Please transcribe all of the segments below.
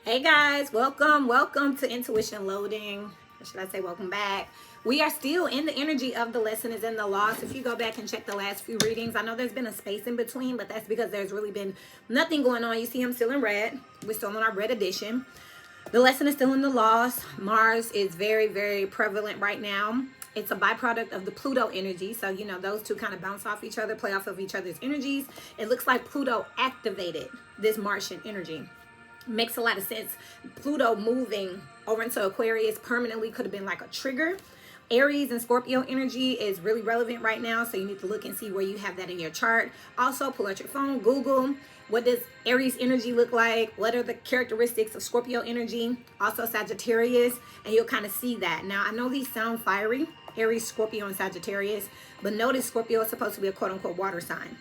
Hey guys, welcome to Intuition Loading. Or should I say welcome back? We are still in the energy of the lesson is in the loss. If you go back and check the last few readings, I know there's been a space in between, but that's because there's really been nothing going on. You see I'm still in red. We're still on our red edition. The lesson is still in the loss. Mars is very, very prevalent right now. It's a byproduct of the Pluto energy. So, you know, those two kind of bounce off each other, play off of each other's energies. It looks like Pluto activated this Martian energy. Makes a lot of sense. Pluto moving over into Aquarius permanently could have been like a trigger. Aries and Scorpio energy is really relevant right now, so you need to look and see where you have that in your chart. Also, pull out your phone, Google, what does Aries energy look like? What are the characteristics of Scorpio energy? Also Sagittarius, and you'll kind of see that. Now, I know these sound fiery, Aries, Scorpio, and Sagittarius, but notice Scorpio is supposed to be a quote-unquote water sign.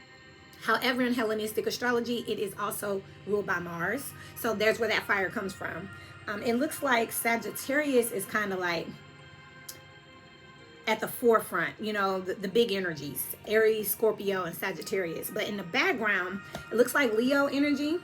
However, in Hellenistic astrology, it is also ruled by Mars. So there's where that fire comes from. It looks like Sagittarius is kind of like at the forefront, you know, the big energies, Aries, Scorpio, and Sagittarius. But in the background, it looks like Leo energy,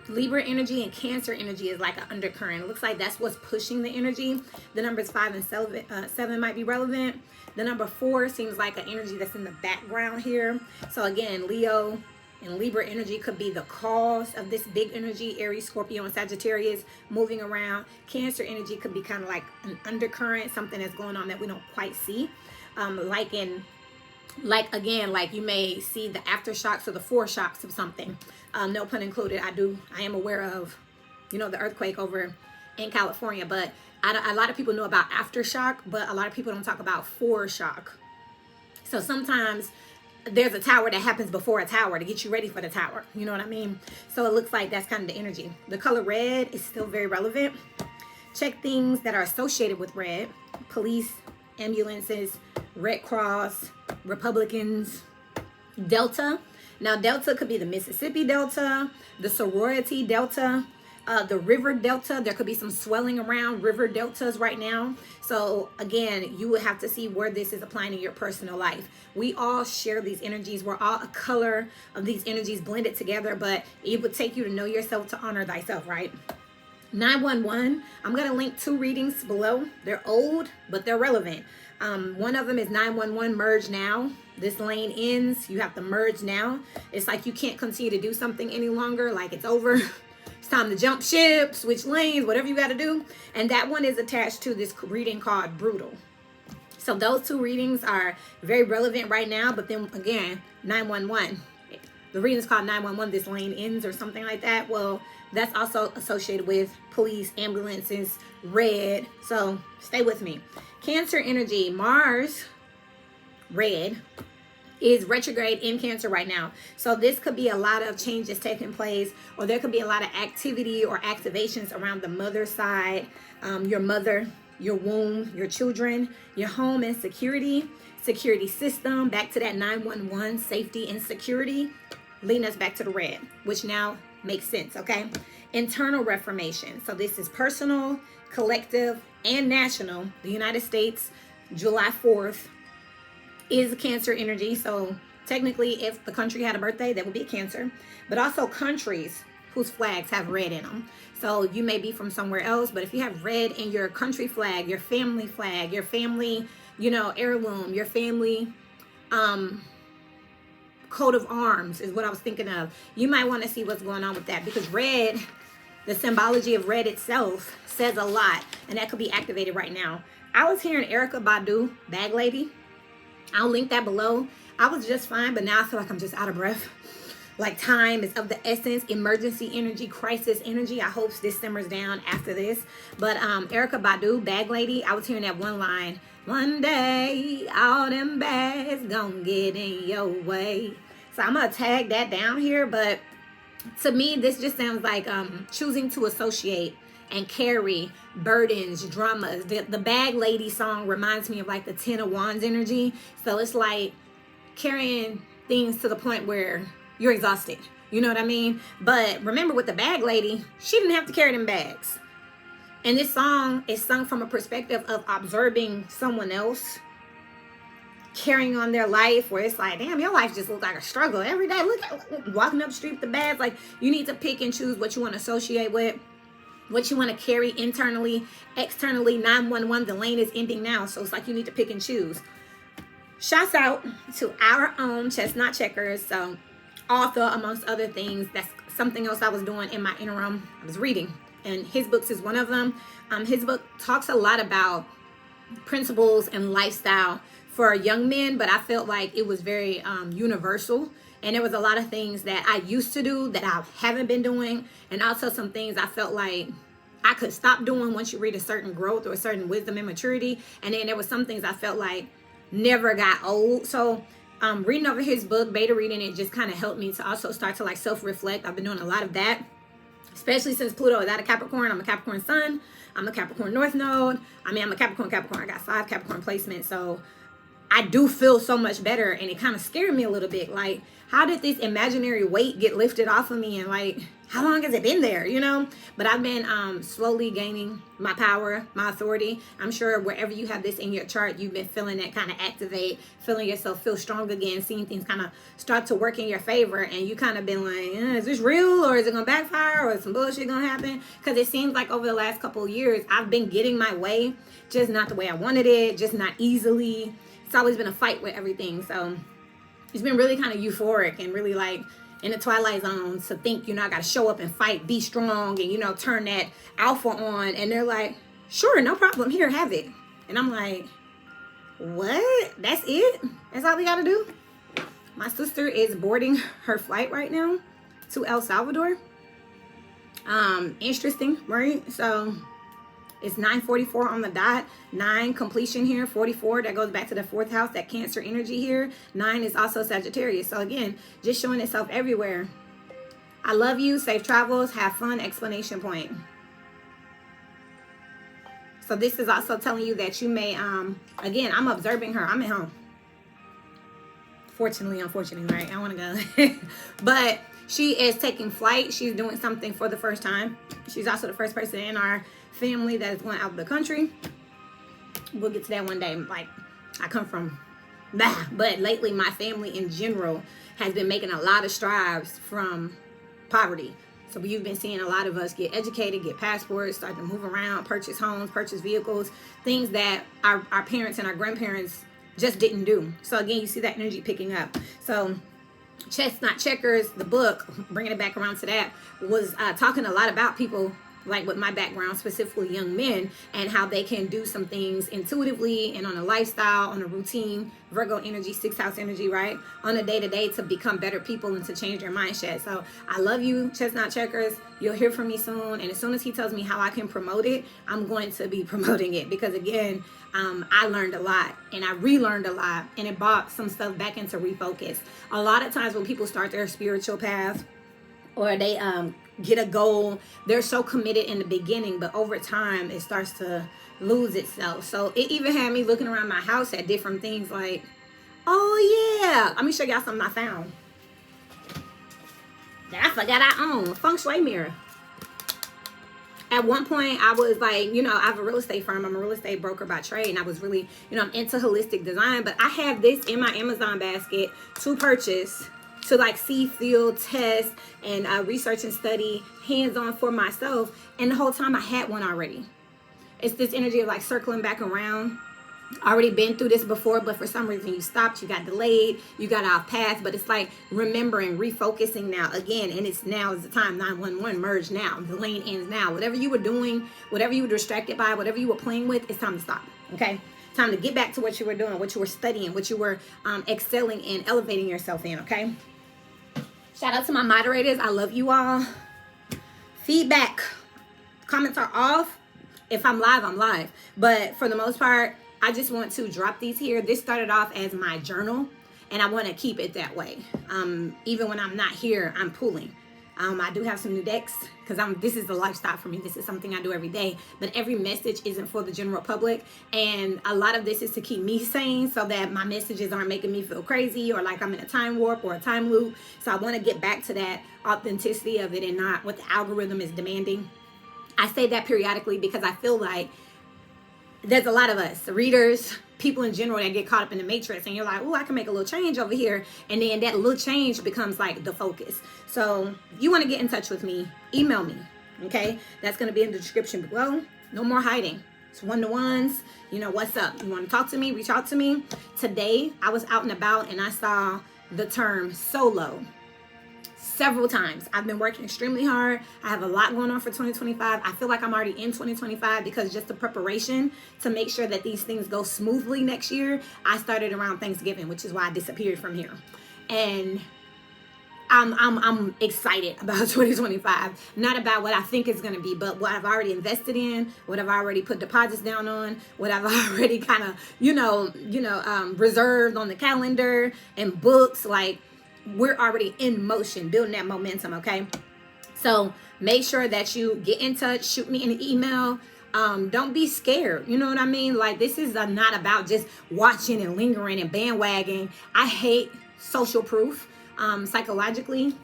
Libra energy, and Cancer energy is like an undercurrent. It looks like that's what's pushing the energy. The numbers 5 and 7 might be relevant. The number 4 seems like an energy that's in the background here. So again, Leo and Libra energy could be the cause of this big energy. Aries, Scorpio, and Sagittarius moving around. Cancer energy could be kind of like an undercurrent, something that's going on that we don't quite see. Like you may see the aftershocks or the foreshocks of something. No pun included. I am aware of, you know, the earthquake over in California, but a lot of people know about aftershock, but a lot of people don't talk about foreshock. So sometimes there's a tower that happens before a tower to get you ready for the tower. You know what I mean? So it looks like that's kind of the energy. The color red is still very relevant. Check things that are associated with red. Police, ambulances, Red Cross, Republicans, Delta. Now, Delta could be the Mississippi Delta, the sorority Delta, the river delta. There could be some swelling around river deltas right now. So again, you would have to see where this is applying in your personal life. We all share these energies. We're all a color of these energies blended together, but it would take you to know yourself to honor thyself, right? 911, I'm going to link 2 readings below. They're old, but they're relevant. One of them is 911 merge now. This lane ends. You have to merge now. It's like you can't continue to do something any longer. Like it's over. It's time to jump ship, switch lanes, whatever you got to do. And that one is attached to this reading called Brutal. So those 2 readings are very relevant right now. But then again, 911. The reading is called 911, this lane ends or something like that. Well, that's also associated with police, ambulances, red. So stay with me. Cancer energy, Mars, red, is retrograde in Cancer right now. So this could be a lot of changes taking place, or there could be a lot of activity or activations around the mother side, your mother, your womb, your children, your home and security system, back to that 911, safety and security, leading us back to the red, which now makes sense, okay? Internal reformation. So this is personal, collective, and national. The United States, July 4th, is Cancer energy. So technically, if the country had a birthday, that would be a Cancer. But also countries whose flags have red in them. So you may be from somewhere else, but if you have red in your country flag, your family, you know, heirloom, your family coat of arms is what I was thinking of. You might want to see what's going on with that, because red, the symbology of red itself says a lot, and that could be activated right now. I was hearing Erykah Badu, Bag Lady. I'll link that below. I was just fine, but now I feel like I'm just out of breath. Like time is of the essence, emergency energy, crisis energy. I hope this simmers down after this. But Erykah Badu, Bag Lady, I was hearing that one line. One day, all them bags gonna get in your way. So I'm gonna tag that down here. But to me, this just sounds like choosing to associate and carry burdens, dramas. The Bag Lady song reminds me of like the 10 of Wands energy. So it's like carrying things to the point where you're exhausted. You know what I mean? But remember, with the Bag Lady, she didn't have to carry them bags. And this song is sung from a perspective of observing someone else carrying on their life, where it's like, damn, your life just looks like a struggle every day. Look, walking up the street with the bags. Like, you need to pick and choose what you want to associate with. what you want to carry internally, externally. 911, the lane is ending now. So it's like you need to pick and choose. Shouts out to our own Chestnut Checkers. So author, amongst other things. That's something else I was doing in my interim. I was reading, and his books is one of them. His book talks a lot about principles and lifestyle for young men, but I felt like it was very universal. And there was a lot of things that I used to do that I haven't been doing, and also some things I felt like I could stop doing once you reach a certain growth or a certain wisdom and maturity. And then there was some things I felt like never got old. So reading over his book, beta reading it, just kind of helped me to also start to like self-reflect. I've been doing a lot of that, especially since Pluto is out of Capricorn. I'm a Capricorn sun. I'm a Capricorn North Node. I mean, I'm a Capricorn. I got 5 Capricorn placements. So I do feel so much better, and it kind of scared me a little bit. Like, how did this imaginary weight get lifted off of me? And like, how long has it been there, you know? But I've been slowly gaining my power, my authority. I'm sure wherever you have this in your chart, you've been feeling that kind of activate, feeling yourself feel strong again, seeing things kind of start to work in your favor. And you kind of been like, is this real, or is it going to backfire, or is some bullshit going to happen? Because it seems like over the last couple of years, I've been getting my way, just not the way I wanted it, just not easily. It's always been a fight with everything. So it's been really kind of euphoric and really like in the twilight zone to think, you know, I got to show up and fight, be strong, and, you know, turn that alpha on. And they're like, sure, no problem. Here, have it. And I'm like, what? That's it? That's all we got to do? My sister is boarding her flight right now to El Salvador. Interesting, right? So it's 9:44 on the dot. 9 completion here. 44, that goes back to the 4th house, that Cancer energy here. 9 is also Sagittarius. So again, just showing itself everywhere. I love you. Safe travels. Have fun. Exclamation point. So this is also telling you that you may, again, I'm observing her. I'm at home. Fortunately, unfortunately, right? I want to go. But she is taking flight. She's doing something for the first time. She's also the first person in our family that is going out of the country. We'll get to that one day. Like, I come from that, but lately my family in general has been making a lot of strides from poverty. So you've been seeing a lot of us get educated, get passports, start to move around, purchase homes, purchase vehicles, things that our parents and our grandparents just didn't do. So again, you see that energy picking up. So Chestnut Checkers, the book, bringing it back around to that, was talking a lot about people like with my background, specifically young men, and how they can do some things intuitively and on a lifestyle, on a routine, Virgo energy, 6th house energy, right? On a day-to-day to become better people and to change their mindset. So I love you, Chestnut Checkers. You'll hear from me soon. And as soon as he tells me how I can promote it, I'm going to be promoting it. Because again, I learned a lot and I relearned a lot, and it brought some stuff back into refocus. A lot of times when people start their spiritual path, or they get a goal, they're so committed in the beginning, but over time it starts to lose itself. So it even had me looking around my house at different things like, oh yeah, let me show y'all something I found that I forgot I own. A feng shui mirror. At one point I was like, you know, I have a real estate firm. I'm a real estate broker by trade, and I was really, you know, I'm into holistic design, but I have this in my Amazon basket to purchase, to like see, feel, test, and research and study hands-on for myself. And the whole time I had one already. It's this energy of like circling back around. Already been through this before, but for some reason you stopped, you got delayed, you got off path. But it's like remembering, refocusing now again. And it's now is the time. 911 merge now. The lane ends now. Whatever you were doing, whatever you were distracted by, whatever you were playing with, it's time to stop. Okay? Time to get back to what you were doing, what you were studying, what you were excelling in, elevating yourself in. Okay? Shout out to my moderators. I love you all. Feedback. Comments are off. If I'm live, I'm live. But for the most part, I just want to drop these here. This started off as my journal, and I want to keep it that way. Even when I'm not here, I'm pulling. I do have some new decks because this is the lifestyle for me. This is something I do every day. But every message isn't for the general public. And a lot of this is to keep me sane so that my messages aren't making me feel crazy or like I'm in a time warp or a time loop. So I want to get back to that authenticity of it and not what the algorithm is demanding. I say that periodically because I feel like there's a lot of us, readers, people in general, that get caught up in the matrix, and you're like, oh, I can make a little change over here, and then that little change becomes like the focus. So if you want to get in touch with me, email me, Okay, that's going to be in the description below. No more hiding. It's one-to-ones. You know, what's up? You want to talk to me? Reach out to me. Today, I was out and about and I saw the term solo several times. I've been working extremely hard. I have a lot going on for 2025. I feel like I'm already in 2025 because just the preparation to make sure that these things go smoothly next year, I started around Thanksgiving, which is why I disappeared from here. And I'm excited about 2025. Not about what I think it's going to be, but what I've already invested in, what I've already put deposits down on, what I've already kind of, reserved on the calendar and books. Like, we're already in motion, building that momentum, okay? So make sure that you get in touch, shoot me an email. Don't be scared. You know what I mean? Like, this is not about just watching and lingering and bandwagon. I hate social proof. Psychologically,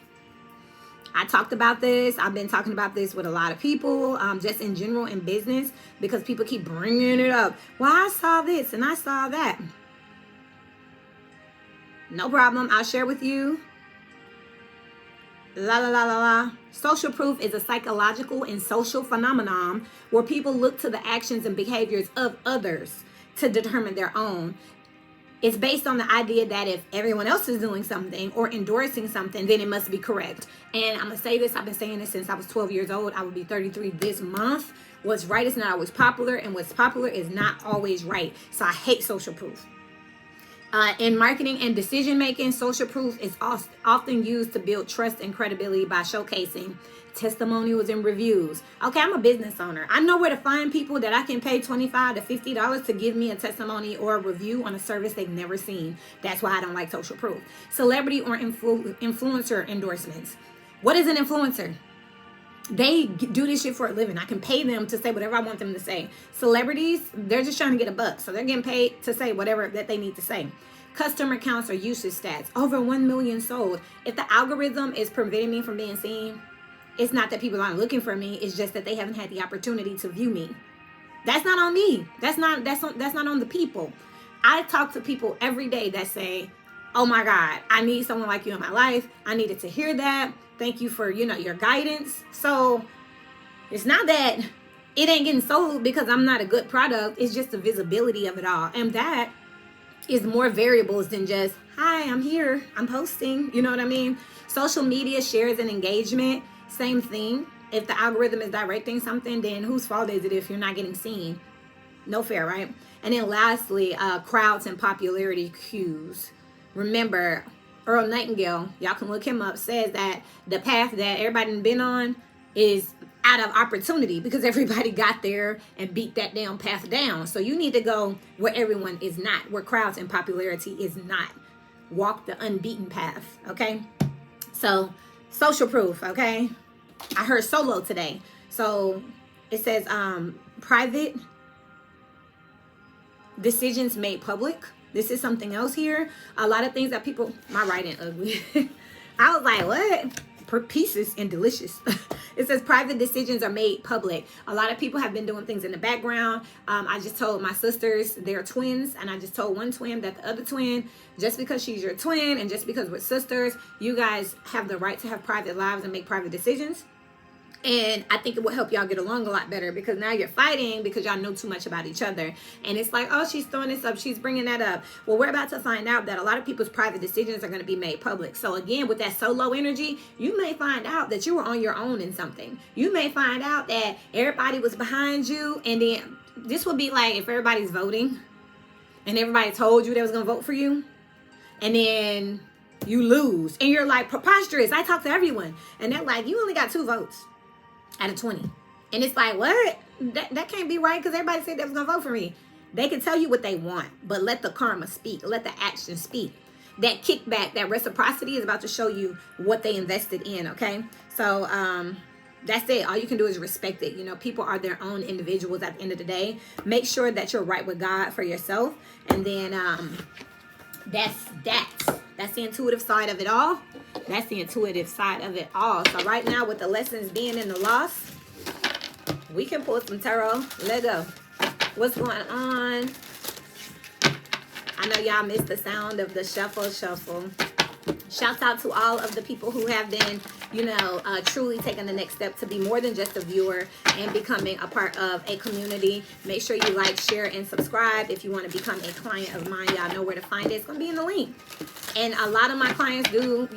I talked about this. I've been talking about this with a lot of people, just in general in business, because people keep bringing it up. Well, I saw this and I saw that. No problem. I'll share with you. La la la la la. Social proof is a psychological and social phenomenon where people look to the actions and behaviors of others to determine their own. It's based on the idea that if everyone else is doing something or endorsing something, then it must be correct. And I'm going to say this. I've been saying this since I was 12 years old. I will be 33 this month. What's right is not always popular, and what's popular is not always right. So I hate social proof. In marketing and decision making, social proof is often used to build trust and credibility by showcasing testimonials and reviews. Okay, I'm a business owner. I know where to find people that I can pay $25 to $50 to give me a testimony or a review on a service they've never seen. That's why I don't like social proof. Celebrity or influencer endorsements. What is an influencer? They do this shit for a living. I can pay them to say whatever I want them to say. Celebrities, they're just trying to get a buck. So they're getting paid to say whatever that they need to say. Customer counts or usage stats. Over 1 million sold. If the algorithm is preventing me from being seen, it's not that people aren't looking for me. It's just that they haven't had the opportunity to view me. That's not on me. That's not on the people. I talk to people every day that say, oh my God, I need someone like you in my life. I needed to hear that. Thank you for, your guidance. So it's not that it ain't getting sold because I'm not a good product. It's just the visibility of it all. And that is more variables than just, hi, I'm here, I'm posting. You know what I mean? Social media shares and engagement, same thing. If the algorithm is directing something, then whose fault is it if you're not getting seen? No fair, right? And then lastly, crowds and popularity cues. Remember, Earl Nightingale, y'all can look him up, says that the path that everybody been on is out of opportunity because everybody got there and beat that damn path down. So you need to go where everyone is not, where crowds and popularity is not. Walk the unbeaten path, okay? So social proof, okay? I heard solo today. So it says private decisions made public. This is something else here. A lot of things that people, my writing ugly. I was like, what? Per pieces and delicious. It says private decisions are made public. A lot of people have been doing things in the background. I just told my sisters they're twins, and I just told one twin that the other twin, just because she's your twin and just because we're sisters, you guys have the right to have private lives and make private decisions. And I think it will help y'all get along a lot better because now you're fighting because y'all know too much about each other. And it's like, oh, she's throwing this up. She's bringing that up. Well, we're about to find out that a lot of people's private decisions are going to be made public. So again, with that solo energy, you may find out that you were on your own in something. You may find out that everybody was behind you. And then this would be like if everybody's voting and everybody told you they was going to vote for you. And then you lose. And you're like, preposterous. I talk to everyone. And they're like, you only got 2 votes. Out of 20. And it's like, what? That can't be right because everybody said they was going to vote for me. They can tell you what they want, but let the karma speak. Let the action speak. That kickback, that reciprocity is about to show you what they invested in, okay? So that's it. All you can do is respect it. People are their own individuals at the end of the day. Make sure that you're right with God for yourself. And then that's the intuitive side of it all. That's the intuitive side of it all. So right now, with the lessons being in the loss, we can pull some tarot. Let go. What's going on? I know y'all missed the sound of the shuffle. Shouts out to all of the people who have been, truly taking the next step to be more than just a viewer and becoming a part of a community. Make sure you like, share, and subscribe. If you want to become a client of mine, y'all know where to find it. It's going to be in the link. And a lot of my clients do,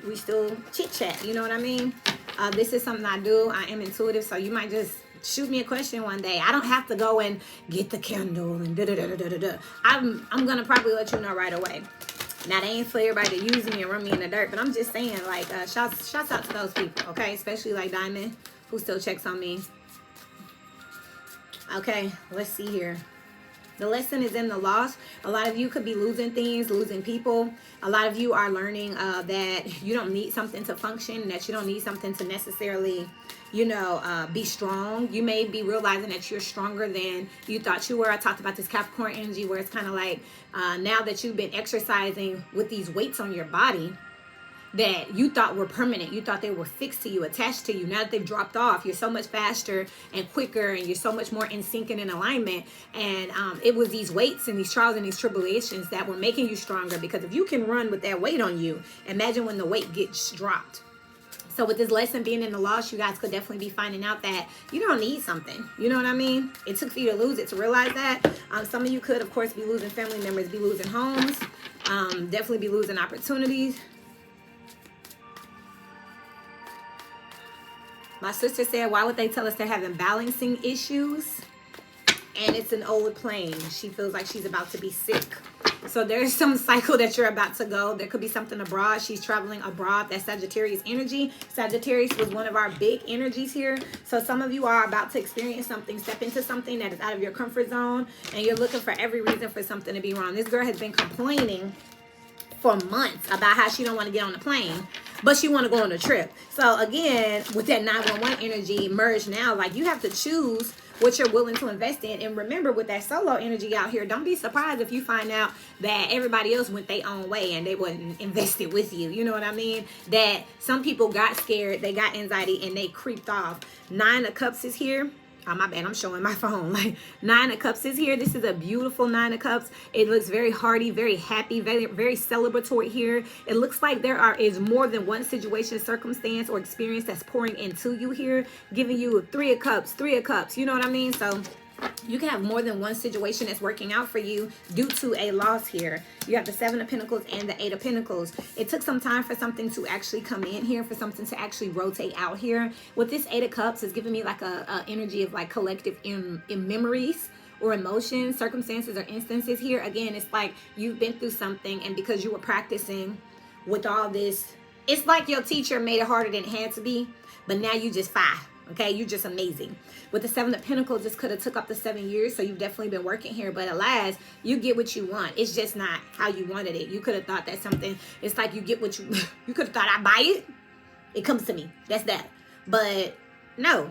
we still chit chat. You know what I mean? This is something I do. I am intuitive, so you might just shoot me a question one day. I don't have to go and get the candle and da-da-da-da-da-da. I'm going to probably let you know right away. Now, they ain't for everybody to use me and run me in the dirt, but I'm just saying, like, shouts out to those people, okay? Especially, like, Diamond, who still checks on me. Okay, let's see here. The lesson is in the loss. A lot of you could be losing things, losing people. A lot of you are learning that you don't need something to function, that you don't need something to necessarily, be strong. You may be realizing that you're stronger than you thought you were. I talked about this Capricorn energy where it's kind of like now that you've been exercising with these weights on your body that you thought were permanent, you thought they were fixed to you, attached to you. Now that they've dropped off, you're so much faster and quicker, and you're so much more in sync and in alignment. And it was these weights and these trials and these tribulations that were making you stronger, because if you can run with that weight on you, imagine when the weight gets dropped. So with this lesson being in the loss, you guys could definitely be finding out that you don't need something. You know what I mean? It took for you to lose it to realize that. Some of you could, of course, be losing family members, be losing homes, definitely be losing opportunities. My sister said, why would they tell us they're having balancing issues? And it's an old plane. She feels like she's about to be sick. So there's some cycle that you're about to go. There could be something abroad. She's traveling abroad. That's Sagittarius energy. Sagittarius was one of our big energies here. So some of you are about to experience something, step into something that is out of your comfort zone, and you're looking for every reason for something to be wrong. This girl has been complaining for months about how she don't want to get on the plane, but she want to go on a trip. So again, with that 911 energy merged now, like, you have to choose what you're willing to invest in. And remember, with that solo energy out here, don't be surprised if you find out that everybody else went their own way and they wasn't invested with you. You know what I mean? That some people got scared, they got anxiety, and they creeped off. 9 of Cups is here. Oh, my bad, I'm showing my phone. Like, 9 of Cups is here. This is a beautiful 9 of Cups. It looks very hearty, very happy, very, very celebratory here. It looks like there is more than one situation, circumstance, or experience that's pouring into you here, giving you 3 of Cups, 3 of Cups. You know what I mean? So you can have more than one situation that's working out for you due to a loss here. You have the 7 of Pentacles and the 8 of Pentacles. It took some time for something to actually come in here, for something to actually rotate out here. With this 8 of Cups, it's giving me like a energy of like collective in memories or emotions, circumstances, or instances here. Again, it's like you've been through something, and because you were practicing with all this, it's like your teacher made it harder than it had to be, but now you just fine. Okay, you're just amazing. With the 7 of Pentacles, this could have took up to 7 years, so you've definitely been working here. But alas, you get what you want. It's just not how you wanted it. You could have thought that something, it's like you get what you could have thought, I buy it, it comes to me. That's that. But no,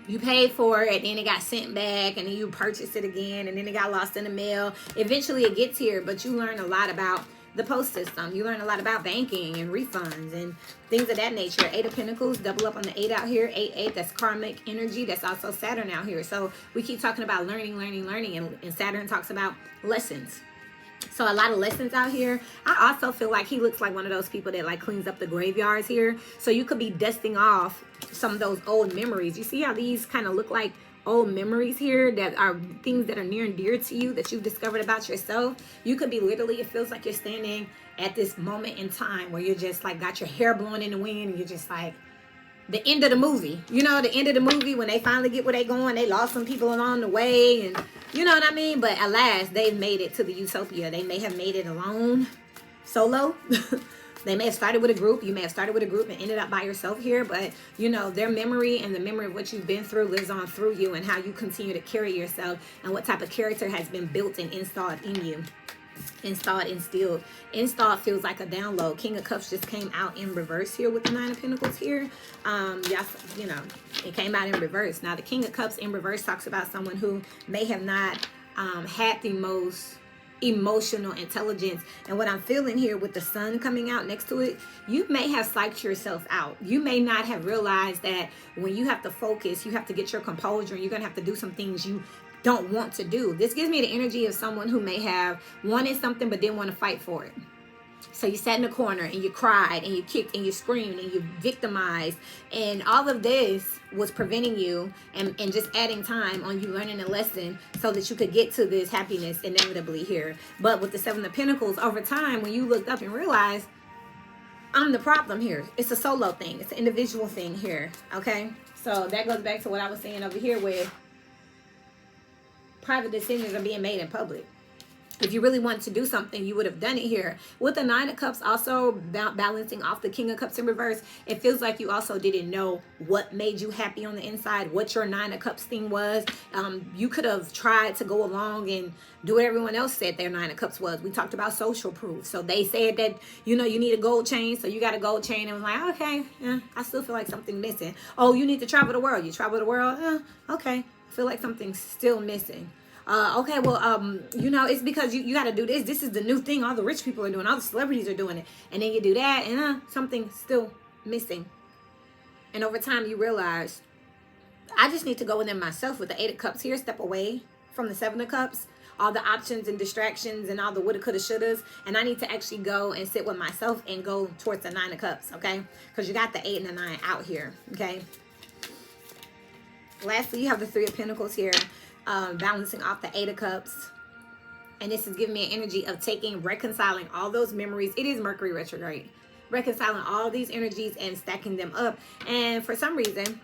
you paid for it, then it got sent back, and then you purchased it again, and then it got lost in the mail. Eventually it gets here, but you learn a lot about the post system. You learn a lot about banking and refunds and things of that nature. 8 of Pentacles, double up on the 8 out here. 8, that's karmic energy. That's also Saturn out here. So we keep talking about learning, and Saturn talks about lessons. So a lot of lessons out here. I also feel like he looks like one of those people that like cleans up the graveyards here. So you could be dusting off some of those old memories. You see how these kind of look like old memories here that are things that are near and dear to you that you've discovered about yourself. You could be literally, it feels like you're standing at this moment in time where you're just like got your hair blowing in the wind, and you're just like the end of the movie. You know, the end of the movie when they finally get where they going. They lost some people along the way, and you know what I mean? But alas, they've made it to the utopia. They may have made it alone, solo. They may have started with a group. You may have started with a group and ended up by yourself here. But, you know, their memory and the memory of what you've been through lives on through you, and how you continue to carry yourself, and what type of character has been built and installed in you. Instilled feels like a download. King of Cups just came out in reverse here with the 9 of Pentacles here. Yes, you know, it came out in reverse. Now, the King of Cups in reverse talks about someone who may have not had the most emotional intelligence. And what I'm feeling here with the sun coming out next to it, you may have psyched yourself out. You may not have realized that when you have to focus, you have to get your composure, and you're gonna have to do some things you don't want to do. This gives me the energy of someone who may have wanted something but didn't want to fight for it. So you sat in the corner and you cried and you kicked and you screamed and you victimized. And all of this was preventing you and just adding time on you learning a lesson so that you could get to this happiness inevitably here. But with the Seven of Pentacles, over time, when you looked up and realized, I'm the problem here. It's a solo thing. It's an individual thing here. Okay? So that goes back to what I was saying over here with private decisions are being made in public. If you really wanted to do something, you would have done it here. With the Nine of Cups also balancing off the King of Cups in reverse, it feels like you also didn't know what made you happy on the inside, what your Nine of Cups thing was. You could have tried to go along and do what everyone else said their Nine of Cups was. We talked about social proof. So they said that, you know, you need a gold chain, so you got a gold chain. And I was like, okay, yeah, I still feel like something's missing. Oh, you need to travel the world. You travel the world? Okay, I feel like something's still missing. Okay, well, you know, it's because you got to do this. This is the new thing. All the rich people are doing. All the celebrities are doing it. And then you do that, and something's still missing. And over time, you realize, I just need to go within myself with the Eight of Cups here. Step away from the Seven of Cups. All the options and distractions and all the woulda, coulda, shouldas. And I need to actually go and sit with myself and go towards the Nine of Cups, okay? Because you got the 8 and the 9 out here, okay? Lastly, you have the Three of Pentacles here. Balancing off the Eight of Cups. And this is giving me an energy of reconciling all those memories. It is Mercury retrograde. Reconciling all these energies and stacking them up. And for some reason,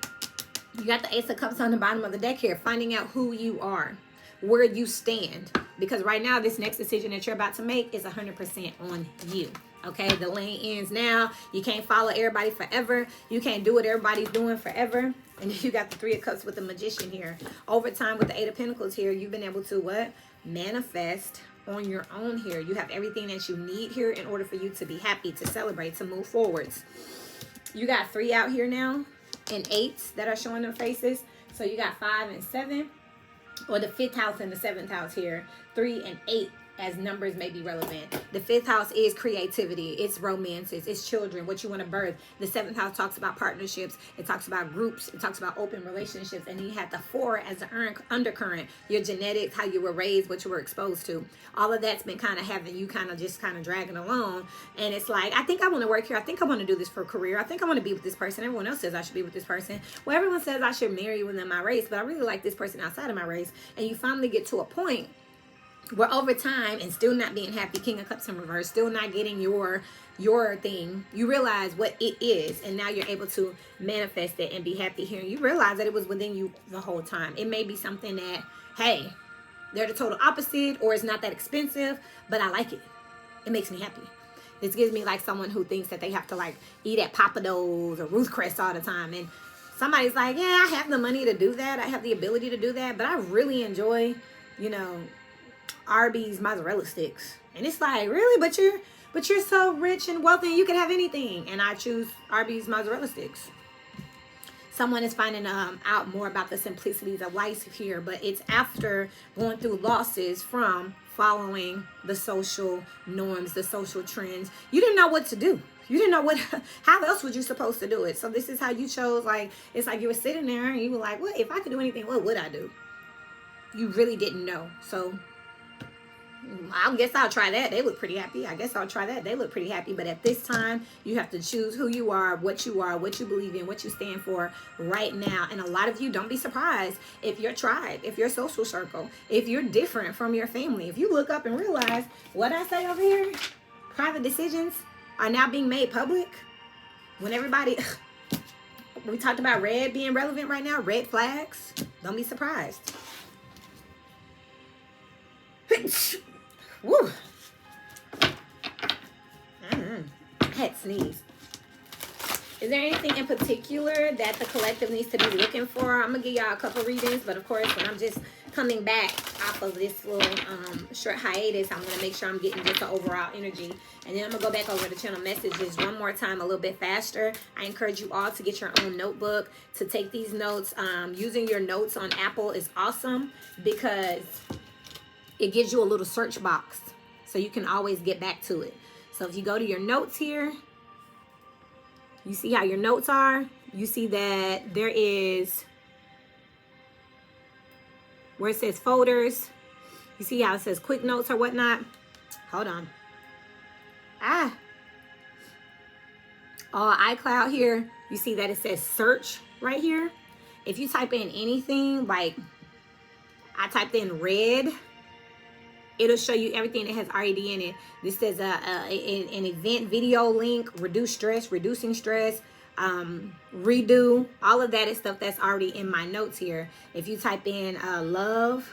you got the Ace of Cups on the bottom of the deck here. Finding out who you are. Where you stand. Because right now, this next decision that you're about to make is 100% on you. Okay, the lane ends now. You can't follow everybody forever. You can't do what everybody's doing forever. And then you got the Three of Cups with the Magician here. Over time with the Eight of Pentacles here, you've been able to what? Manifest on your own here. You have everything that you need here in order for you to be happy, to celebrate, to move forwards. You got 3 out here now and 8s that are showing their faces. So you got 5 and 7, or the 5th house and the 7th house here. 3 and 8. As numbers may be relevant. The 5th house is creativity. It's romances. It's children. What you want to birth. The 7th house talks about partnerships. It talks about groups. It talks about open relationships. And then you have the 4 as the undercurrent. Your genetics, how you were raised, what you were exposed to. All of that's been kind of having you kind of dragging along. And it's like, I think I want to work here. I think I want to do this for a career. I think I want to be with this person. Everyone else says I should be with this person. Well, everyone says I should marry within my race. But I really like this person outside of my race. And you finally get to a point where over time, and still not being happy, King of Cups in reverse, still not getting your thing, you realize what it is, and now you're able to manifest it and be happy here. And you realize that it was within you the whole time. It may be something that, hey, they're the total opposite, or it's not that expensive, but I like it. It makes me happy. This gives me like someone who thinks that they have to like eat at Papa Do's or Ruth Chris all the time, and somebody's like, yeah, I have the money to do that, I have the ability to do that, but I really enjoy, you know, Arby's mozzarella sticks. And it's like, really? But you're so rich and wealthy and you can have anything. And I choose Arby's mozzarella sticks. Someone is finding out more about the simplicities of life here, but it's after going through losses from following the social norms, the social trends. You didn't know what to do. You didn't know how else was you supposed to do it? So this is how you chose. Like, it's like you were sitting there and you were like, what if I could do anything, what would I do? You really didn't know. So I guess I'll try that. They look pretty happy. I guess I'll try that. They look pretty happy. But at this time, you have to choose who you are, what you believe in, what you stand for right now. And a lot of you, don't be surprised if your tribe, if your social circle, if you're different from your family, if you look up and realize what I say over here, private decisions are now being made public. When everybody, we talked about red being relevant right now, red flags, don't be surprised. Woo! I had sneeze. Is there anything in particular that the collective needs to be looking for? I'm going to give y'all a couple readings, but of course, when I'm just coming back off of this little short hiatus, I'm going to make sure I'm getting just the overall energy. And then I'm going to go back over the channel messages one more time, a little bit faster. I encourage you all to get your own notebook, to take these notes. Using your notes on Apple is awesome because it gives you a little search box so you can always get back to it. So if you go to your notes here, you see how your notes are. You see that there is, where it says folders, you see how it says quick notes or whatnot. Hold on. iCloud here, you see that it says search right here. If you type in anything, like I typed in red, it'll show you everything that has RED in it. This says an event video link, reduce stress, reducing stress, redo. All of that is stuff that's already in my notes here. If you type in love,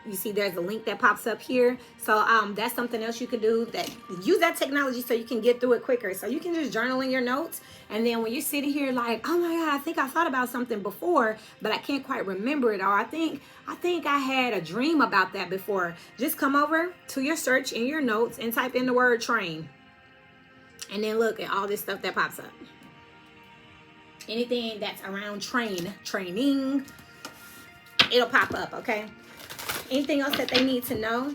you see there's a link that pops up here. So that's something else you can do, that use that technology so you can get through it quicker. So you can just journal in your notes, and then when you're sitting here like, oh my God, I think I thought about something before, but I can't quite remember it, or I think I had a dream about that before, just come over to your search in your notes and type in the word train, and then look at all this stuff that pops up. Anything that's around training, it'll pop up, okay? Anything else that they need to know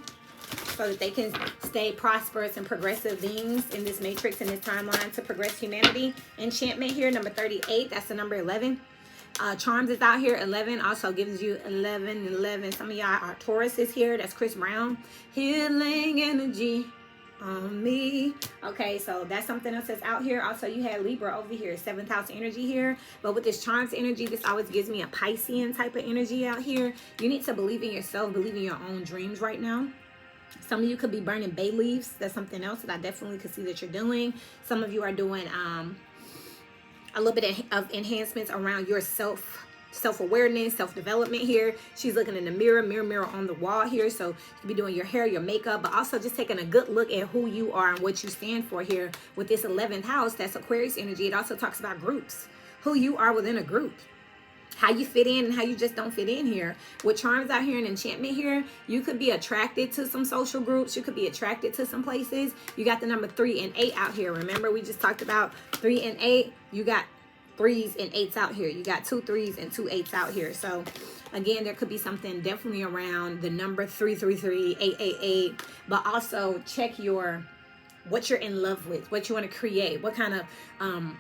so that they can stay prosperous and progressive beings in this matrix, in this timeline, to progress humanity. Enchantment here, number 38. That's the number 11. Charms is out here. 11 also gives you 11. Some of y'all are Tauruses here. That's Chris Brown. Healing energy on me. Okay, so that's something else that's out here. Also, you had Libra over here, 7th house energy here. But with this Charms energy, this always gives me a Piscean type of energy out here. You need to believe in yourself, believe in your own dreams right now. Some of you could be burning bay leaves. That's something else that I definitely could see that you're doing. Some of you are doing a little bit of enhancements around your self-awareness, self-development here. She's looking in the mirror on the wall here. So you could be doing your hair, your makeup, but also just taking a good look at who you are and what you stand for here with this 11th house. That's Aquarius energy. It also talks about groups, who you are within a group, how you fit in and how you just don't fit in here. With Charms out here and Enchantment here, you could be attracted to some social groups. You could be attracted to some places. You got the number 3 and 8 out here. Remember, we just talked about 3 and 8. You got 3s and 8s out here. You got 2 3s and 2 8s out here. So again, there could be something definitely around the number 333, 888, but also check what you're in love with, what you want to create, what kind of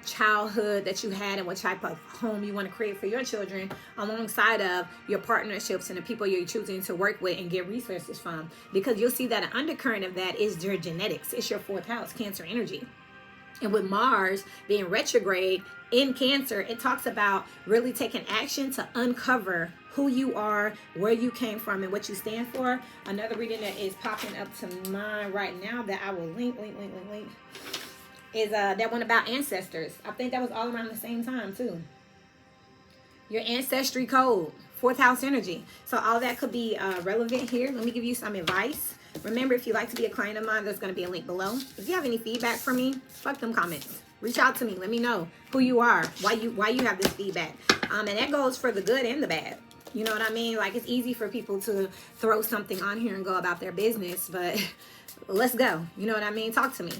childhood that you had, and what type of home you want to create for your children, alongside of your partnerships and the people you're choosing to work with and get resources from. Because you'll see that an undercurrent of that is your genetics. It's your 4th house, Cancer energy. And with Mars being retrograde in Cancer, it talks about really taking action to uncover who you are, where you came from, and what you stand for. Another reading that is popping up to mind right now that I will link is that one about ancestors. I think that was all around the same time too. Your ancestry code, 4th house energy. So all that could be relevant here. Let me give you some advice. Remember, if you'd like to be a client of mine, there's going to be a link below. If you have any feedback for me, fuck them comments. Reach out to me. Let me know who you are, why you have this feedback. And that goes for the good and the bad. You know what I mean? Like, it's easy for people to throw something on here and go about their business, but let's go. You know what I mean? Talk to me.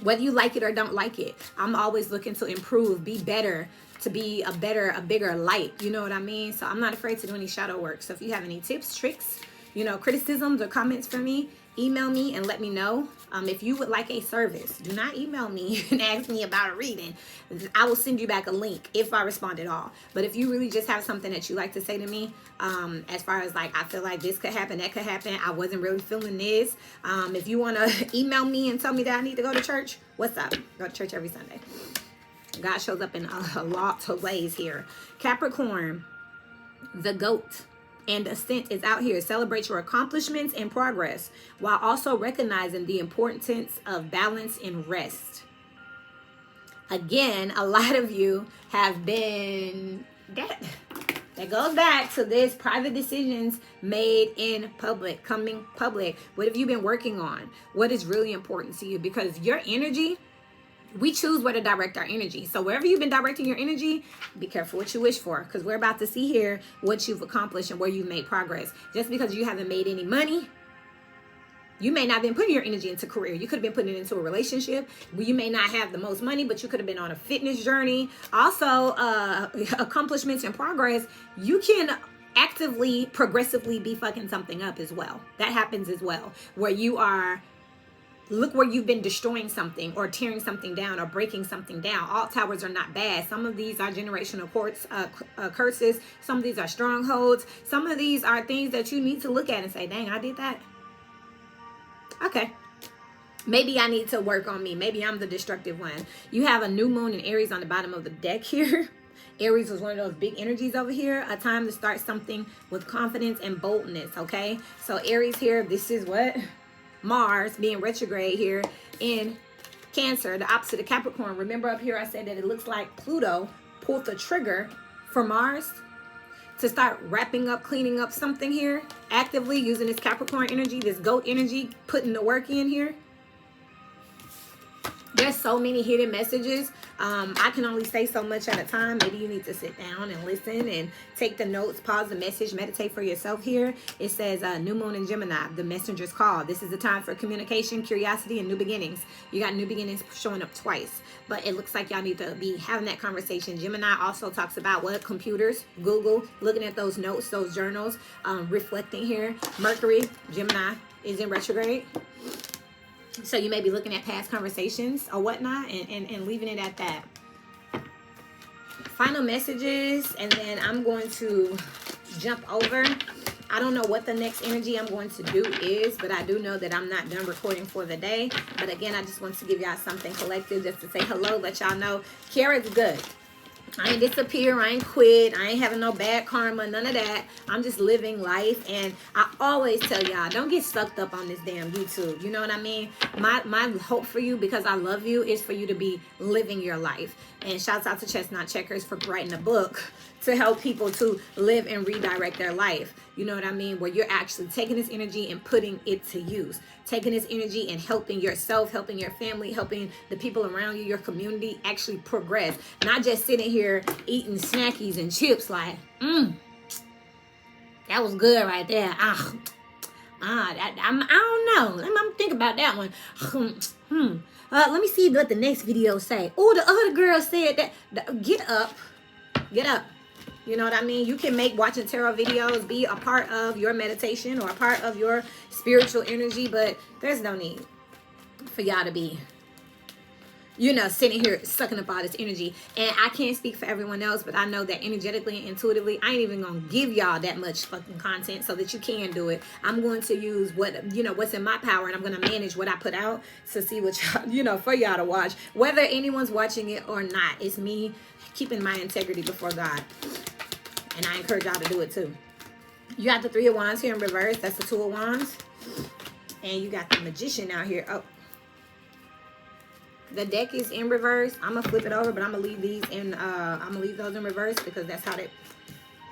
Whether you like it or don't like it, I'm always looking to improve, be better, to be a bigger light. You know what I mean? So I'm not afraid to do any shadow work. So if you have any tips, tricks, criticisms or comments for me, email me and let me know. If you would like a service, do not email me and ask me about a reading. I will send you back a link if I respond at all. But if you really just have something that you like to say to me, as far as like, I feel like this could happen, that could happen, I wasn't really feeling this. If you want to email me and tell me that I need to go to church, what's up? Go to church every Sunday. God shows up in a lot of ways here. Capricorn, the goat and ascent is out here. Celebrate your accomplishments and progress while also recognizing the importance of balance and rest. Again, a lot of you have been that goes back to this private decisions made in public, coming public. What have you been working on? What is really important to you? Because your energy, we choose where to direct our energy. So wherever you've been directing your energy, be careful what you wish for, because we're about to see here what you've accomplished and where you've made progress. Just because you haven't made any money, you may not have been putting your energy into career. You could have been putting it into a relationship. You may not have the most money, but you could have been on a fitness journey. Also, accomplishments and progress, you can actively, progressively be fucking something up as well. That happens as well, where you are, look where you've been destroying something or tearing something down or breaking something down. All towers are not bad. Some of these are generational curses. Some of these are strongholds. Some of these are things that you need to look at and say, dang, I did that. Okay. Maybe I need to work on me. Maybe I'm the destructive one. You have a new moon in Aries on the bottom of the deck here. Aries was one of those big energies over here. A time to start something with confidence and boldness, okay? So Aries here, this is what? Mars being retrograde here in Cancer, the opposite of Capricorn. Remember up here I said that it looks like Pluto pulled the trigger for Mars to start wrapping up, cleaning up something here, actively using this Capricorn energy, this goat energy, putting the work in here. There's so many hidden messages. I can only say so much at a time. Maybe you need to sit down and listen and take the notes, pause the message, meditate for yourself here. It says new moon in Gemini, the messenger's call. This is the time for communication, curiosity, and new beginnings. You got new beginnings showing up twice, but it looks like y'all need to be having that conversation. Gemini also talks about what? Computers, Google, looking at those notes, those journals, reflecting here. Mercury, Gemini, is in retrograde. So you may be looking at past conversations or whatnot and leaving it at that. Final messages, and then I'm going to jump over. I don't know what the next energy I'm going to do is, but I do know that I'm not done recording for the day. But again, I just want to give y'all something collective just to say hello, let y'all know KIARA's good. I ain't disappear, I ain't quit, I ain't having no bad karma, none of that. I'm just living life, and I always tell y'all, don't get sucked up on this damn YouTube. You know what I mean? My hope for you, because I love you, is for you to be living your life. And shouts out to Chestnut Checkers for writing a book to help people to live and redirect their life. You know what I mean? Where you're actually taking this energy and putting it to use. Taking this energy and helping yourself, helping your family, helping the people around you, your community actually progress. Not just sitting here eating snackies and chips like, that was good right there. I don't know. I'm thinking about that one. Let me see what the next video say. Oh, the other girl said that. Get up. Get up. You know what I mean? You can make watching tarot videos be a part of your meditation or a part of your spiritual energy, but there's no need for y'all to be, you know, sitting here sucking up all this energy. And I can't speak for everyone else, but I know that energetically and intuitively, I ain't even gonna give y'all that much fucking content so that you can do it. I'm going to use what, you know, what's in my power, and I'm gonna manage what I put out to see what y'all, you know, for y'all to watch. Whether anyone's watching it or not, it's me keeping my integrity before God. And I encourage y'all to do it too. You got the Three of Wands here in reverse. That's the Two of Wands. And you got the Magician out here. Oh. The deck is in reverse. I'm going to flip it over, but I'm going to leave these in, I'm going to leave those in reverse because that's how they,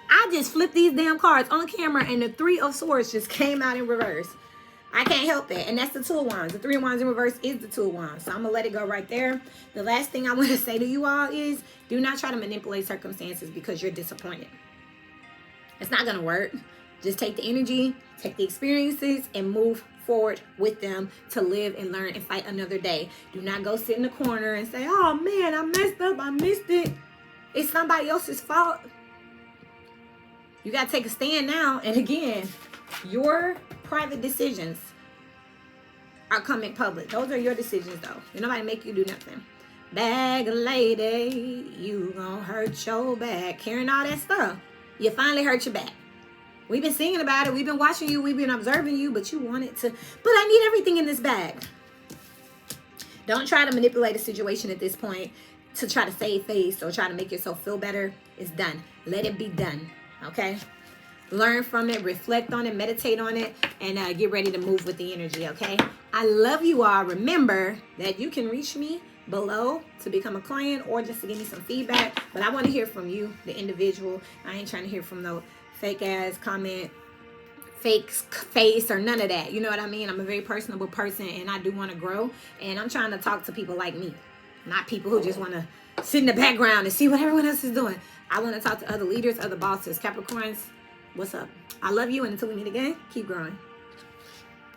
I just flipped these damn cards on camera and the Three of Swords just came out in reverse. I can't help it. And that's the Two of Wands. The Three of Wands in reverse is the Two of Wands. So I'm going to let it go right there. The last thing I want to say to you all is do not try to manipulate circumstances because you're disappointed. It's not going to work. Just take the energy, take the experiences, and move forward with them to live and learn and fight another day. Do not go sit in the corner and say, oh man, I messed up, I missed it. It's somebody else's fault. You got to take a stand now. And again, your private decisions are coming public. Those are your decisions though. Nobody make you do nothing. Bag lady, you gonna hurt your back. Carrying all that stuff. You finally hurt your back. We've been singing about it. We've been watching you. We've been observing you. But you wanted to. But I need everything in this bag. Don't try to manipulate a situation at this point to try to save face or try to make yourself feel better. It's done. Let it be done. Okay? Learn from it. Reflect on it. Meditate on it. And get ready to move with the energy. Okay? I love you all. Remember that you can reach me below to become a client or just to give me some feedback, but I want to hear from you, the individual. I ain't trying to hear from no fake ass comment, fake face, or none of that. You know what I mean? I'm a very personable person and I do want to grow, and I'm trying to talk to people like me, not people who just want to sit in the background and see what everyone else is doing. I want to talk to other leaders, other bosses. Capricorns, what's up? I love you, and until we meet again, keep growing.